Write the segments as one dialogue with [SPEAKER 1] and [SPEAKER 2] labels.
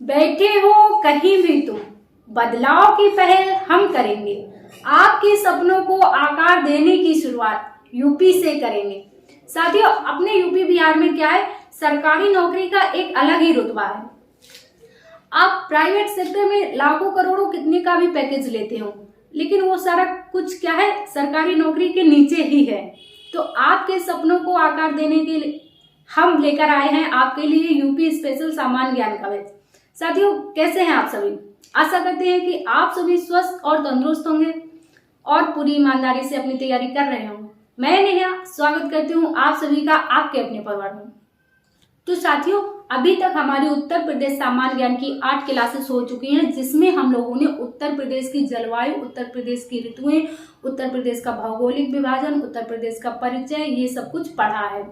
[SPEAKER 1] बैठे हो कहीं भी तुम, बदलाव की पहल हम करेंगे। आपके सपनों को आकार देने की शुरुआत यूपी से करेंगे। साथियों, अपने यूपी बिहार में क्या है, सरकारी नौकरी का एक अलग ही रुतबा है। आप प्राइवेट सेक्टर में लाखों करोड़ों कितने का भी पैकेज लेते हो, लेकिन वो सारा कुछ क्या है, सरकारी नौकरी के नीचे ही है। तो आपके सपनों को आकार देने के लिए हम लेकर आए हैं आपके लिए यूपी स्पेशल सामान्य ज्ञान का बैच। साथियों, कैसे हैं आप सभी? आशा करते हैं कि आप सभी स्वस्थ और तंदुरुस्त होंगे और पूरी ईमानदारी से अपनी तैयारी कर रहे होंगे। मैं नेहा स्वागत करती हूँ आप सभी का आपके अपने परिवार में। तो साथियों, अभी तक हमारी उत्तर प्रदेश सामान्य ज्ञान की 8 क्लासेस हो चुकी हैं, जिसमें हम लोगों ने उत्तर प्रदेश की जलवायु, उत्तर प्रदेश की ऋतुएं, उत्तर प्रदेश का भौगोलिक विभाजन, उत्तर प्रदेश का परिचय, ये सब कुछ पढ़ा है।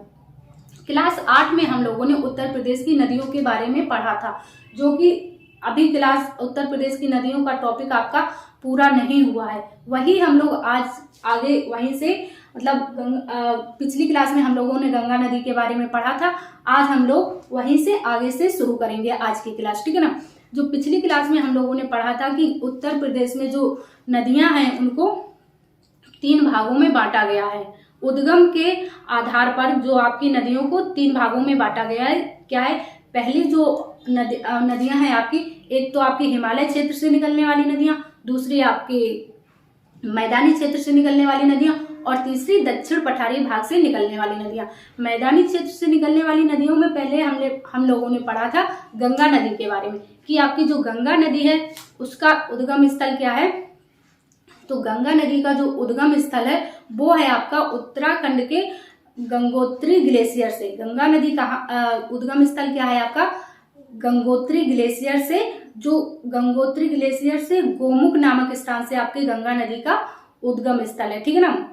[SPEAKER 1] क्लास 8 में हम लोगों ने उत्तर प्रदेश की नदियों के बारे में पढ़ा था, जो कि अभी क्लास उत्तर प्रदेश की नदियों का टॉपिक आपका पूरा नहीं हुआ है। वही हम लोग आज आगे वहीं से पिछली क्लास में हम लोगों ने गंगा नदी के बारे में पढ़ा था। आज हम लोग वहीं से आगे से शुरू करेंगे आज की क्लास, ठीक है ना। जो पिछली क्लास में हम लोगों ने पढ़ा था कि उत्तर प्रदेश में जो नदियां हैं उनको 3 भागों में बांटा गया है। उद्गम के आधार पर जो आपकी नदियों को 3 भागों में बांटा गया है। क्या है, पहली जो नदियां हैं आपकी, एक तो आपकी हिमालय क्षेत्र से निकलने वाली नदियां, दूसरी आपके मैदानी क्षेत्र से निकलने वाली नदियां और तीसरी दक्षिण पठारी भाग से निकलने वाली नदियां। मैदानी क्षेत्र से निकलने वाली नदियों में पहले हम लोगों ने पढ़ा था गंगा नदी के बारे में कि आपकी जो गंगा नदी है उसका उद्गम स्थल क्या है। तो गंगा नदी का जो उद्गम स्थल है वो है आपका उत्तराखंड के गंगोत्री ग्लेशियर से। गंगा नदी का उद्गम स्थल क्या है आपका, गंगोत्री ग्लेशियर से। जो गंगोत्री ग्लेशियर से गोमुख नामक स्थान से आपकी गंगा नदी का उद्गम स्थल है, ठीक है ना।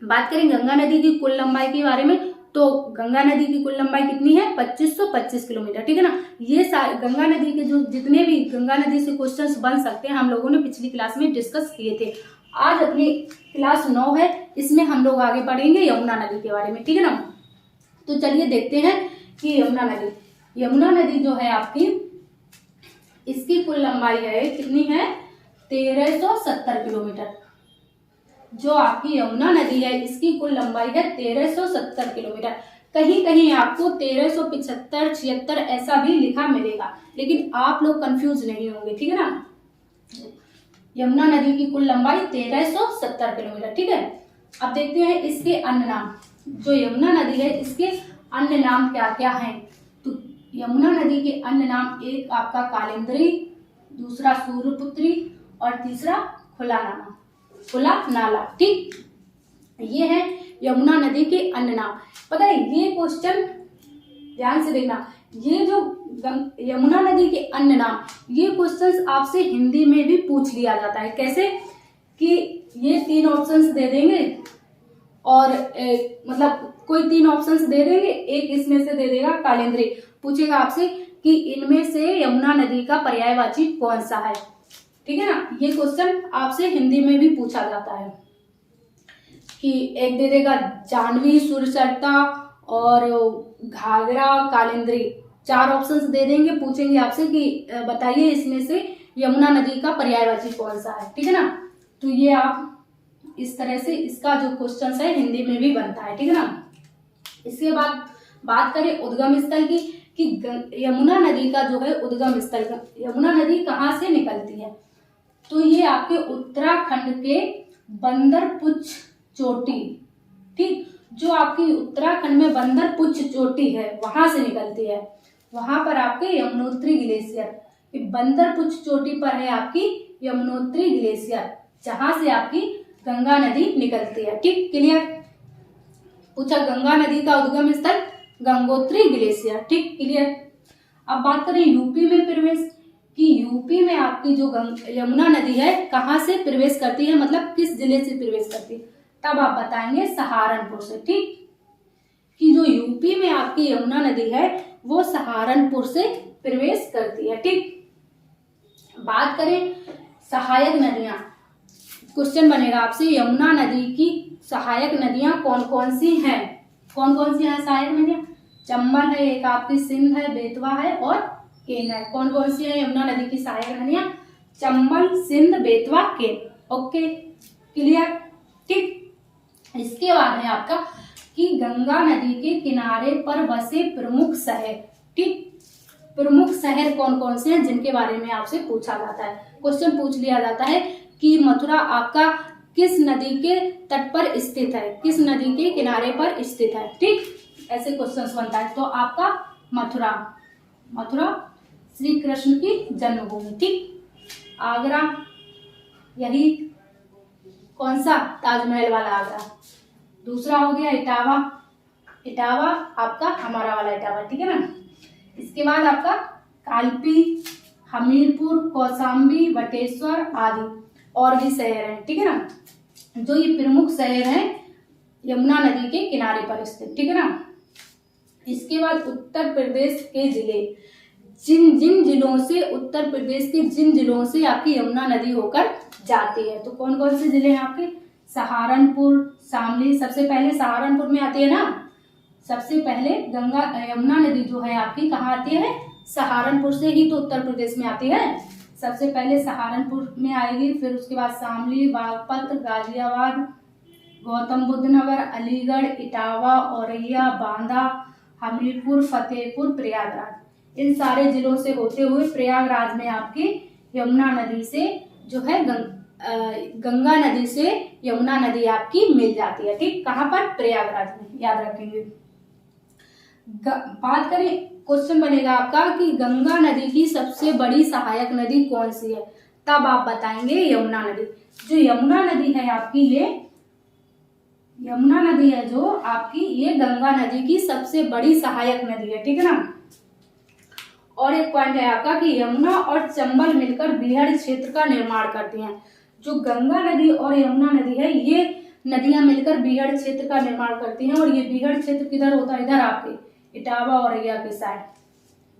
[SPEAKER 1] बात करें गंगा नदी की कुल लंबाई के बारे में, तो गंगा नदी की कुल लंबाई कितनी है, 2525 किलोमीटर, ठीक है ना। ये गंगा नदी के जो जितने भी गंगा नदी से क्वेश्चंस बन सकते हैं हम लोगों ने पिछली क्लास में डिस्कस किए थे। आज अपनी क्लास 9 है, इसमें हम लोग आगे पढ़ेंगे यमुना नदी के बारे में, ठीक है ना। तो चलिए देखते हैं कि यमुना नदी जो है आपकी, इसकी कुल लंबाई है कितनी है, 1370 किलोमीटर। जो आपकी यमुना नदी है इसकी कुल लंबाई है 1370 किलोमीटर। कहीं कहीं आपको 1375, 76 ऐसा भी लिखा मिलेगा, लेकिन आप लोग कंफ्यूज नहीं होंगे, ठीक है ना। यमुना नदी की कुल लंबाई 1370 किलोमीटर, ठीक है। अब देखते हैं इसके अन्य नाम। जो यमुना नदी है इसके अन्य नाम क्या क्या हैं। तो यमुना नदी के अन्य नाम, एक आपका कालिंदी, दूसरा सूर्यपुत्री और तीसरा खुला नाला, ठीक। ये है यमुना नदी के अन्य नाम। पता है, ये क्वेश्चन ध्यान से देखना, ये जो यमुना नदी के अन्य नाम, ये क्वेश्चंस आपसे हिंदी में भी पूछ लिया जाता है। कैसे कि ये 3 ऑप्शंस दे देंगे और कोई 3 ऑप्शंस दे देंगे, एक इसमें से दे देगा कालिंदी, पूछेगा आपसे कि इनमें से यमुना नदी का पर्यायवाची कौन सा है, ठीक है ना। ये क्वेश्चन आपसे हिंदी में भी पूछा जाता है कि एक दे देगा जाह्नवी, सुरसरिता और घाघरा, कालिंदी, 4 ऑप्शंस दे देंगे, पूछेंगे आपसे कि बताइए इसमें से यमुना नदी का पर्यायवाची कौन सा है, ठीक है ना। तो ये आप इस तरह से इसका जो क्वेश्चन है हिंदी में भी बनता है, ठीक है ना। इसके बाद बात करें उद्गम स्थल की कि यमुना नदी का जो है उद्गम स्थल, यमुना नदी कहाँ से निकलती है। तो ये आपके उत्तराखंड के बंदरपुछ चोटी, ठीक, जो आपकी उत्तराखंड में बंदरपुछ चोटी है वहां से निकलती है। वहां पर आपके यमुनोत्री ग्लेशियर, बंदरपुछ चोटी पर है आपकी यमुनोत्री ग्लेशियर, जहां से आपकी गंगा नदी निकलती है, ठीक, क्लियर। पूछा गंगा नदी का उद्गम स्थल गंगोत्री ग्लेशियर, ठीक, क्लियर। अब बात करें यूपी में प्रवेश कि यूपी में आपकी जो यमुना नदी है कहाँ से प्रवेश करती है, मतलब किस जिले से प्रवेश करती है, तब आप बताएंगे सहारनपुर से, ठीक, कि जो यूपी में आपकी यमुना नदी है वो सहारनपुर से प्रवेश करती है, ठीक। बात करें सहायक नदियां, क्वेश्चन बनेगा आपसे यमुना नदी की सहायक नदियां कौन कौन सी हैं। सहायक नदियां, चंबल है, एक आपकी सिंध है, बेतवा है और केन है। कौन कौन सी है यमुना नदी की सहायक नदियां? चंबल, सिंध, बेतवा, केन। ओके, क्लियर, ठीक। इसके बाद है आपका कि गंगा नदी के किनारे पर बसे प्रमुख शहर, ठीक। प्रमुख शहर कौन कौन से हैं जिनके बारे में आपसे पूछा जाता है, क्वेश्चन पूछ लिया जाता है कि मथुरा आपका किस नदी के तट पर स्थित है, किस नदी के किनारे पर स्थित है, ठीक। ऐसे क्वेश्चन बनता है। तो आपका मथुरा, मथुरा श्री कृष्ण की जन्मभूमि, ठीक। आगरा, यही कौन सा? ताजमहल वाला आगरा। दूसरा हो गया इटावा, इटावा आपका हमारा वाला इटावा, ठीक है ना। इसके बाद आपका कालपी, हमीरपुर, कौशाम्बी, बटेश्वर आदि और भी शहर हैं, ठीक है ना। जो ये प्रमुख शहर हैं यमुना नदी के किनारे पर स्थित, ठीक है ना। इसके बाद उत्तर प्रदेश के जिले, जिन जिन जिलों से, उत्तर प्रदेश के जिन जिलों से आपकी यमुना नदी होकर जाती है, तो कौन कौन से जिले हैं आपके? सहारनपुर, शामली। सबसे पहले सहारनपुर में आती है ना, सबसे पहले गंगा यमुना नदी जो है आपकी कहाँ आती है? सहारनपुर से ही तो उत्तर प्रदेश में आती है। सबसे पहले सहारनपुर में आएगी, फिर उसके बाद शामली, बागपत, गाजियाबाद, गौतम बुद्ध नगर, अलीगढ़, इटावा, औरैया, बांदा, हमीरपुर, फतेहपुर, प्रयागराज। इन सारे जिलों से होते हुए प्रयागराज में आपकी यमुना नदी से जो है गंगा नदी से यमुना नदी आपकी मिल जाती है, ठीक। कहाँ पर? प्रयागराज में, याद रखेंगे। बात करें, क्वेश्चन बनेगा आपका कि गंगा नदी की सबसे बड़ी सहायक नदी कौन सी है, तब आप बताएंगे यमुना नदी। जो यमुना नदी है आपकी, ये यमुना नदी है जो आपकी, ये गंगा नदी की सबसे बड़ी सहायक नदी है, ठीक है ना। और एक पॉइंट है आपका कि यमुना और चंबल मिलकर बीहड़ क्षेत्र का निर्माण करती हैं। जो गंगा नदी और यमुना नदी है, ये नदियां मिलकर बीहड़ क्षेत्र का निर्माण करती हैं। और ये बीहड़ क्षेत्र किधर होता है? इधर आपके इटावा और औरैया के साइड।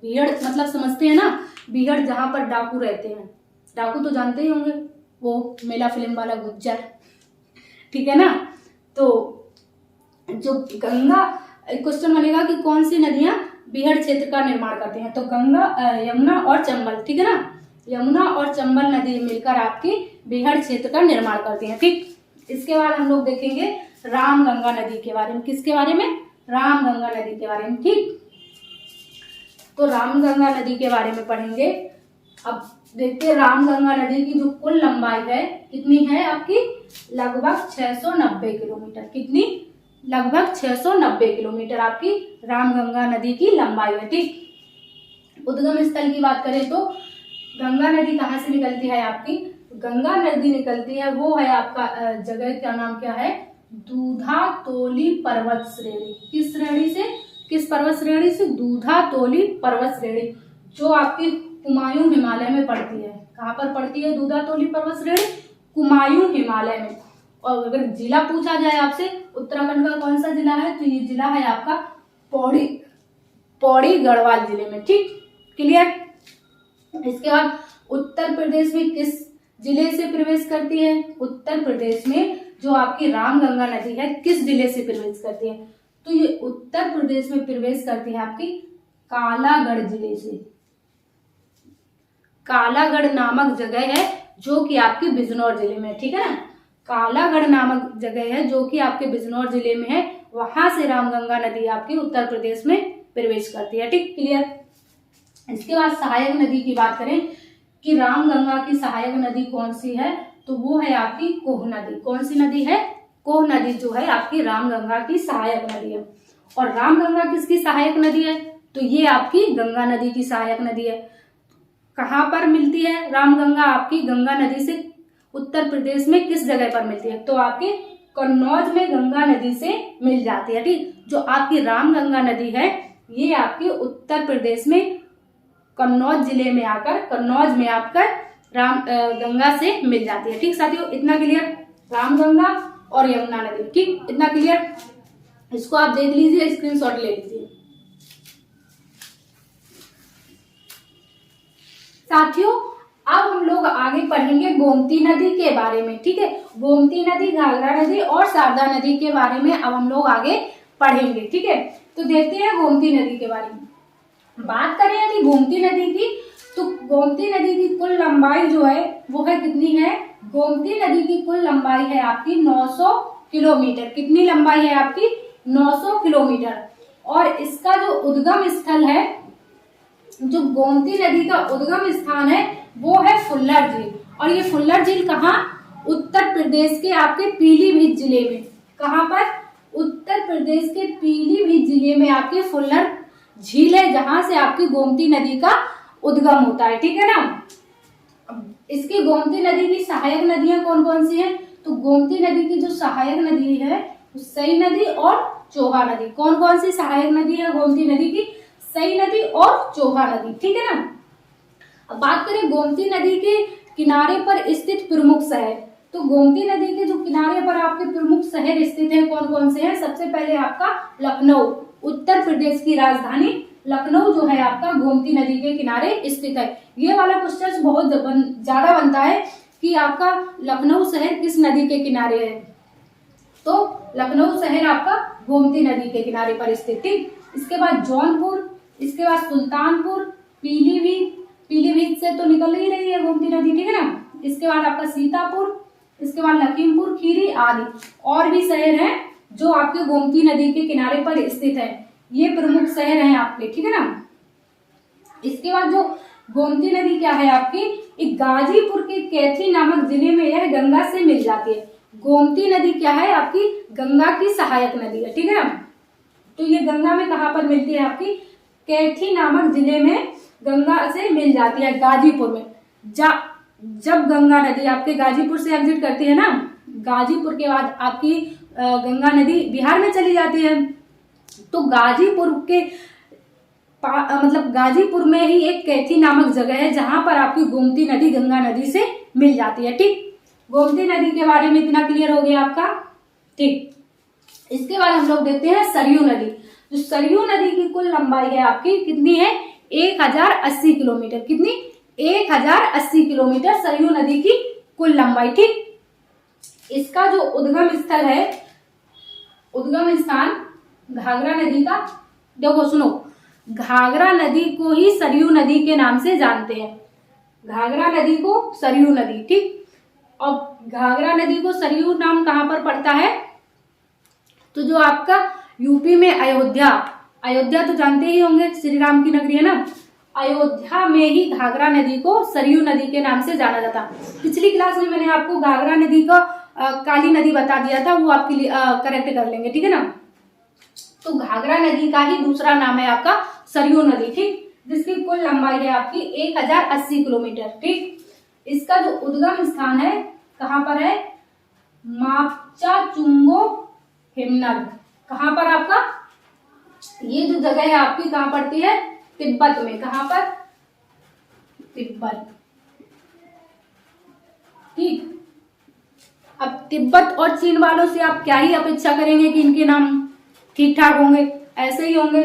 [SPEAKER 1] बीहड़ मतलब समझते हैं ना, बीहड़ जहां पर डाकू रहते हैं। डाकू तो जानते ही होंगे, वो मेला फिल्म वाला गुज्जर, ठीक है ना। तो जो गंगा, क्वेश्चन बनेगा कि कौन सी नदियां बीहड़ क्षेत्र का निर्माण करते हैं, तो गंगा, यमुना और चंबल, ठीक है ना। यमुना और चंबल नदी मिलकर आपकी बीहड़ क्षेत्र का निर्माण करती हैं, ठीक। इसके बाद हम लोग देखेंगे रामगंगा नदी के बारे में। किसके बारे में? रामगंगा नदी के बारे में, ठीक। तो रामगंगा नदी के बारे में पढ़ेंगे। अब देखते हैं रामगंगा नदी की जो कुल लंबाई है कितनी है आपकी? लगभग 690 किलोमीटर। कितनी? लगभग 690 किलोमीटर आपकी रामगंगा नदी की लंबाई है, ठीक। उद्गम स्थल की बात करें तो गंगा नदी कहाँ से निकलती है आपकी? गंगा नदी निकलती है, वो है आपका जगह का नाम क्या है? दूधा तोली पर्वत श्रेणी। किस श्रेणी से? किस पर्वत श्रेणी से? दूधा तोली पर्वत श्रेणी, जो आपकी कुमायूं हिमालय में पड़ती है। कहाँ पर पड़ती है दूधा तोली पर्वत श्रेणी? कुमायूं हिमालय में। और अगर जिला पूछा जाए आपसे, उत्तराखंड का कौन सा जिला है, तो ये जिला है आपका पौड़ी गढ़वाल जिले में, ठीक। क्लियर। इसके बाद उत्तर प्रदेश में किस जिले से प्रवेश करती है? उत्तर प्रदेश में जो आपकी रामगंगा नदी है किस जिले से प्रवेश करती है? तो ये उत्तर प्रदेश में प्रवेश करती है आपकी कालागढ़ जिले से। कालागढ़ नामक जगह है जो कि आपके बिजनौर जिले में, ठीक है ना। कालागढ़ नामक जगह है जो कि आपके बिजनौर जिले में है, वहां से रामगंगा नदी आपकी उत्तर प्रदेश में प्रवेश करती है, ठीक। क्लियर। इसके बाद सहायक नदी की बात करें कि रामगंगा की सहायक नदी कौन सी है, तो वो है आपकी कोह नदी। कौन सी नदी है? कोह नदी जो है आपकी रामगंगा की सहायक नदी है। और रामगंगा किसकी सहायक नदी है? तो ये आपकी गंगा नदी की सहायक नदी है। कहाँ पर मिलती है रामगंगा? आपकी गंगा नदी से उत्तर प्रदेश में किस जगह पर मिलती है? तो आपके कन्नौज में गंगा नदी से मिल जाती है, ठीक। जो आपकी रामगंगा नदी है ये आपके उत्तर प्रदेश में कन्नौज जिले में आकर, कन्नौज में आकर गंगा से मिल जाती है, ठीक साथियों। इतना क्लियर? रामगंगा और यमुना नदी, ठीक, इतना क्लियर। इसको आप देख लीजिए, स्क्रीनशॉट ले लीजिए। साथियों अब हम लोग आगे पढ़ेंगे गोमती नदी के बारे में, ठीक है। गोमती नदी, घाघरा नदी और शारदा नदी के बारे में अब हम लोग आगे पढ़ेंगे, ठीक है। तो देखते हैं गोमती नदी के बारे में। बात करें यदि गोमती नदी की, तो गोमती नदी की कुल लंबाई जो है वो है कितनी है, गोमती नदी की कुल लंबाई है आपकी 900 किलोमीटर। कितनी लंबाई है आपकी, 900 किलोमीटर। और इसका जो उद्गम स्थल है, जो गोमती नदी का उद्गम स्थान है वो है फुल्लर झील। और ये फुल्लर झील कहाँ, उत्तर प्रदेश के आपके पीलीभीत जिले में। कहाँ पर, उत्तर प्रदेश के पीलीभीत जिले में आपके फुल्लर झील है, जहां से आपकी गोमती नदी का उद्गम होता है। ठीक है ना। इसकी गोमती नदी की सहायक नदियां कौन कौन सी हैं, तो गोमती नदी की जो सहायक नदी है सई नदी और चोहा नदी। कौन कौन सी सहायक नदी है गोमती नदी की, सई नदी और चोहा नदी। ठीक है ना। अब बात करें गोमती नदी के किनारे पर स्थित प्रमुख शहर, तो गोमती नदी के जो किनारे पर आपके प्रमुख शहर स्थित हैं कौन कौन से हैं, सबसे पहले आपका लखनऊ, उत्तर प्रदेश की राजधानी लखनऊ जो है आपका गोमती नदी के किनारे स्थित है। ये वाला क्वेश्चन बहुत ज्यादा बनता है कि आपका लखनऊ शहर किस नदी के किनारे है, तो लखनऊ शहर आपका गोमती नदी के किनारे पर स्थित। ठीक, इसके बाद जौनपुर, इसके बाद सुल्तानपुर, पीलीभीत, पीलीभीत से तो निकल ही रही है गोमती नदी। ठीक है ना। इसके बाद आपका सीतापुर, इसके बाद लखीमपुर खीरी आदि और भी शहर हैं जो आपके गोमती नदी के किनारे पर स्थित है। ये प्रमुख शहर हैं आपके। ठीक है ना। इसके बाद जो गोमती नदी क्या है आपकी, एक गाजीपुर के कैथी नामक जिले में यह गंगा से मिल जाती है। गोमती नदी क्या है आपकी, गंगा की सहायक नदी है। ठीक है ना। तो ये गंगा में कहाँ पर मिलती है आपकी, कैथी नामक जिले में गंगा से मिल जाती है, गाजीपुर में। जब गंगा नदी आपके गाजीपुर से एग्जिट करती है ना, गाजीपुर के बाद आपकी गंगा नदी बिहार में चली जाती है, तो गाजीपुर के मतलब गाजीपुर में ही एक कैथी नामक जगह है जहां पर आपकी गोमती नदी गंगा नदी से मिल जाती है। ठीक, गोमती नदी के बारे में इतना क्लियर हो गया आपका। ठीक, इसके बाद हम लोग देखते हैं सरयू नदी। जो सरयू नदी की कुल लंबाई है आपकी कितनी है, 1080 किलोमीटर। कितनी, 1080 किलोमीटर सरयू नदी की कुल लंबाई। ठीक, इसका जो उद्गम स्थल है, उद्गम स्थान घाघरा नदी का, देखो सुनो, घाघरा नदी को ही सरयू नदी के नाम से जानते हैं, घाघरा नदी को सरयू नदी। ठीक, और घाघरा नदी को सरयू नाम कहाँ पर पड़ता है, तो जो आपका यूपी में अयोध्या, अयोध्या तो जानते ही होंगे श्री राम की नगरी है ना, अयोध्या में ही घाघरा नदी को सरयू नदी के नाम से जाना जाता। पिछली क्लास में मैंने आपको घाघरा नदी का काली नदी बता दिया था, वो आपके लिए करेक्ट कर लेंगे। ठीक है ना। तो घाघरा नदी का ही दूसरा नाम है आपका सरयू नदी। ठीक, जिसकी कुल लंबाई है आपकी 1080 किलोमीटर। ठीक, इसका जो उद्गम स्थान है कहाँ पर है, मापचा चुंगो हिमनद। कहाँ पर आपका, ये जो जगह है आपकी कहाँ पड़ती है, तिब्बत में। कहाँ पर, तिब्बत। ठीक, अब तिब्बत और चीन वालों से आप क्या ही अपेक्षा करेंगे कि इनके नाम ठीक ठाक होंगे, ऐसे ही होंगे।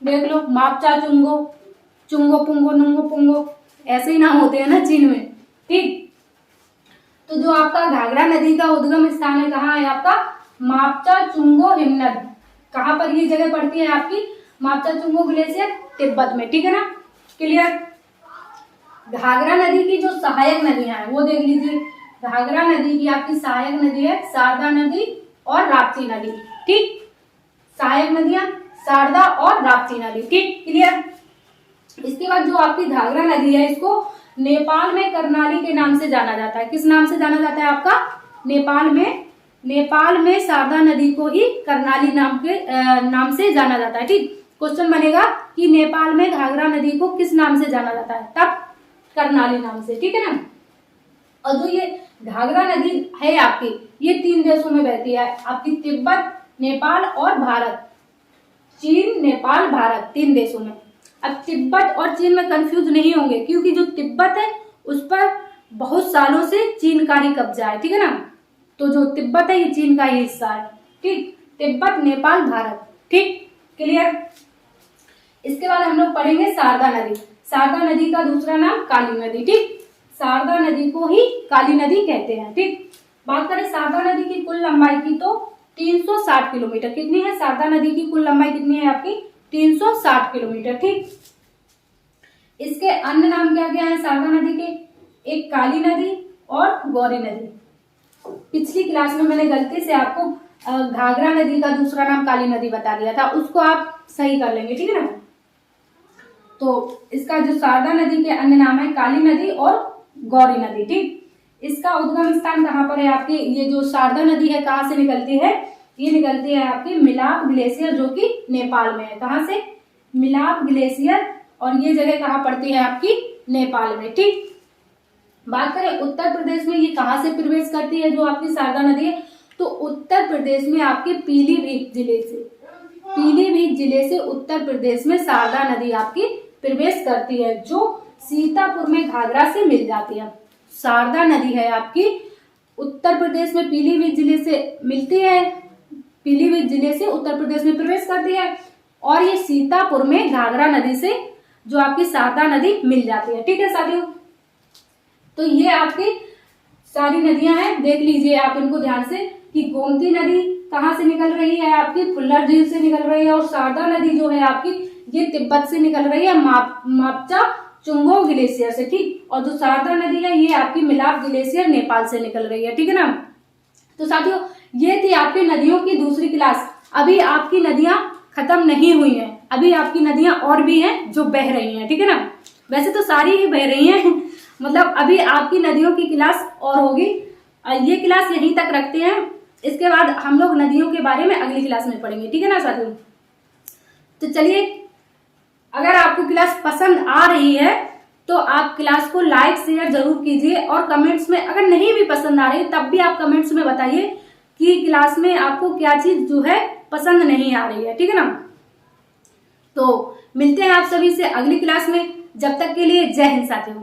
[SPEAKER 1] देख लो, मापचा चुंगो, चुंगो पुंगो नुंगो पुंगो, ऐसे ही नाम होते हैं ना चीन में। ठीक, तो जो आपका घाघरा नदी का उद्गम स्थान है कहाँ है आपका, मापचा चुंगो हिमनद। कहाँ पर ये जगह पड़ती है आपकी, मापचा चुंगो ग्लेशियर, तिब्बत में। ठीक है ना, क्लियर। घाघरा नदी की जो सहायक नदियां हैं वो देख लीजिए। घाघरा नदी की आपकी सहायक नदी है शारदा नदी और राप्ती नदी। ठीक, सहायक नदियां शारदा और राप्ती नदी। ठीक, क्लियर। इसके बाद जो आपकी घाघरा नदी है इसको नेपाल में कर्णाली के नाम से जाना जाता है। किस नाम से जाना जाता है आपका, नेपाल में शारदा नदी को ही कर्णाली नाम से जाना जाता है। ठीक, क्वेश्चन बनेगा कि नेपाल में घाघरा नदी को किस नाम से जाना जाता है, तब कर्णाली नाम से। ठीक है ना। और जो ये घाघरा नदी है आपकी, ये 3 देशों में बहती है आपकी, तिब्बत, नेपाल और भारत। चीन, नेपाल, भारत, 3 देशों में। अब तिब्बत और चीन में कंफ्यूज नहीं होंगे, क्योंकि जो तिब्बत है उस पर बहुत सालों से चीन का ही कब्जा है। ठीक है ना। तो जो तिब्बत है ये चीन का ही हिस्सा है। ठीक, तिब्बत, नेपाल, भारत। ठीक, क्लियर। इसके बाद हम लोग पढ़ेंगे शारदा नदी। शारदा नदी का दूसरा नाम काली नदी। ठीक, शारदा नदी को ही काली नदी कहते हैं। ठीक, बात करें शारदा नदी की कुल लंबाई की तो 360 किलोमीटर। कितनी है शारदा नदी की कुल लंबाई, कितनी है आपकी, 360 किलोमीटर। ठीक, इसके अन्य नाम क्या क्या है शारदा नदी के? एक काली नदी और गौरी नदी। पिछली क्लास में मैंने गलती से आपको घाघरा नदी का दूसरा नाम काली नदी बता दिया था, उसको आप सही कर लेंगे, ठीक है ना। तो इसका जो शारदा नदी के अन्य नाम है काली नदी और गौरी नदी, ठीक। इसका उद्गम स्थान कहाँ पर है आपकी? ये जो शारदा नदी है कहाँ से निकलती है? ये निकलती है आपकी मिलाप ग्लेशियर जो कि नेपाल में है। कहाँ से? मिलाप ग्लेशियर, और ये जगह कहाँ पड़ती है आपकी? नेपाल में, ठीक। बात करें उत्तर प्रदेश में ये कहाँ से प्रवेश करती है जो आपकी शारदा नदी है? तो उत्तर प्रदेश में आपके पीलीभीत जिले से, पीलीभीत जिले से उत्तर प्रदेश में शारदा नदी आपकी प्रवेश करती है, जो सीतापुर में घाघरा से मिल जाती है। शारदा नदी है आपकी उत्तर प्रदेश में पीलीभीत जिले से मिलती है, पीलीभीत जिले से उत्तर प्रदेश में प्रवेश करती है, और ये सीतापुर में घाघरा नदी से जो आपकी शारदा नदी मिल जाती है, ठीक है साथियों। तो ये आपकी सारी नदियां हैं, देख लीजिए आप इनको ध्यान से कि गोमती नदी कहाँ से निकल रही है आपकी? फुल्लर झील से निकल रही है, और शारदा नदी जो है आपकी ये तिब्बत से निकल रही है, मापचा चुंगो ग्लेशियर से, ठीक। और जो शारदा नदी है ये आपकी मिलाप ग्लेशियर नेपाल से निकल रही है, ठीक है ना। तो साथियों ये थी आपकी नदियों की दूसरी क्लास। अभी आपकी नदियां खत्म नहीं हुई हैं, अभी आपकी नदियां और भी हैं जो बह रही हैं, ठीक है ना। वैसे तो सारी ही बह रही हैं मतलब अभी आपकी नदियों की क्लास और होगी। ये क्लास यहीं तक रखते हैं, इसके बाद हम लोग नदियों के बारे में अगली क्लास में पढ़ेंगे, ठीक है ना साथियों। तो चलिए, अगर आपको क्लास पसंद आ रही है तो आप क्लास को लाइक शेयर जरूर कीजिए, और कमेंट्स में अगर नहीं भी पसंद आ रही तब भी आप कमेंट्स में बताइए कि क्लास में आपको क्या चीज जो है पसंद नहीं आ रही है, ठीक है ना। तो मिलते हैं आप सभी से अगली क्लास में, जब तक के लिए जय हिंद साथियों।